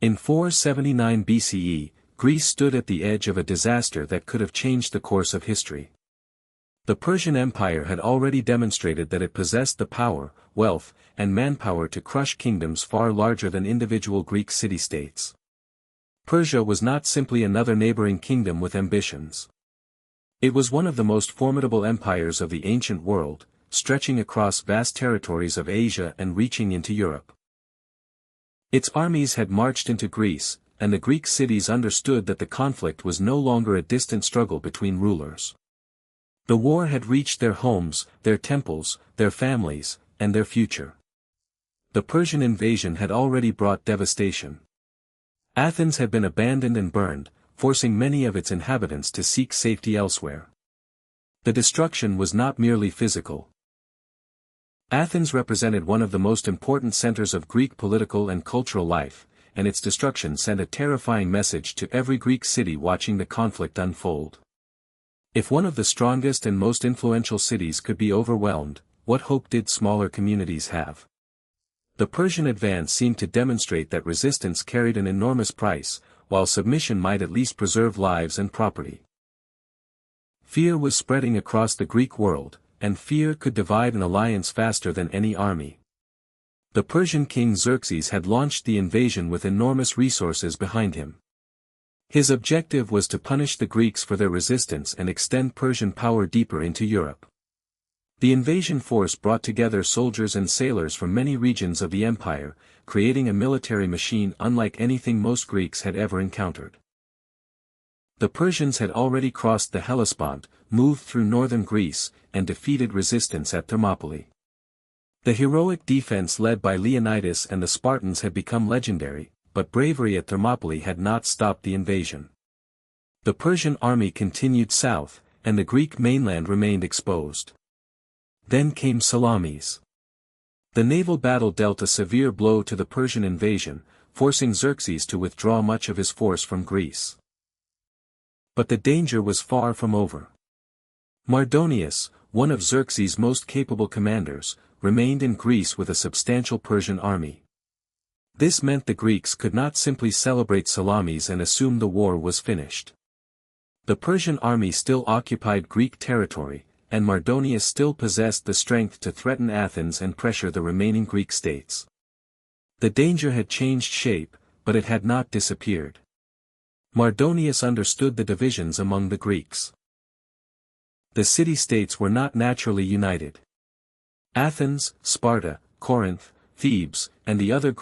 In 479 BCE, Greece stood at the edge of a disaster that could have changed the course of history. The Persian Empire had already demonstrated that it possessed the power, wealth, and manpower to crush kingdoms far larger than individual Greek city-states. Persia was not simply another neighboring kingdom with ambitions. It was one of the most formidable empires of the ancient world, stretching across vast territories of Asia and reaching into Europe. Its armies had marched into Greece, and the Greek cities understood that the conflict was no longer a distant struggle between rulers. The war had reached their homes, their temples, their families, and their future. The Persian invasion had already brought devastation. Athens had been abandoned and burned, forcing many of its inhabitants to seek safety elsewhere. The destruction was not merely physical. Athens represented one of the most important centers of Greek political and cultural life, and its destruction sent a terrifying message to every Greek city watching the conflict unfold. If one of the strongest and most influential cities could be overwhelmed, what hope did smaller communities have? The Persian advance seemed to demonstrate that resistance carried an enormous price, while submission might at least preserve lives and property. Fear was spreading across the Greek world, and fear could divide an alliance faster than any army. The Persian king Xerxes had launched the invasion with enormous resources behind him. His objective was to punish the Greeks for their resistance and extend Persian power deeper into Europe. The invasion force brought together soldiers and sailors from many regions of the empire, creating a military machine unlike anything most Greeks had ever encountered. The Persians had already crossed the Hellespont, moved through northern Greece, and defeated resistance at Thermopylae. The heroic defense led by Leonidas and the Spartans had become legendary, but bravery at Thermopylae had not stopped the invasion. The Persian army continued south, and the Greek mainland remained exposed. Then came Salamis. The naval battle dealt a severe blow to the Persian invasion, forcing Xerxes to withdraw much of his force from Greece. But the danger was far from over. Mardonius, one of Xerxes' most capable commanders, remained in Greece with a substantial Persian army. This meant the Greeks could not simply celebrate Salamis and assume the war was finished. The Persian army still occupied Greek territory, and Mardonius still possessed the strength to threaten Athens and pressure the remaining Greek states. The danger had changed shape, but it had not disappeared. Mardonius understood the divisions among the Greeks. The city-states were not naturally united. Athens, Sparta, Corinth, Thebes, and the other Greek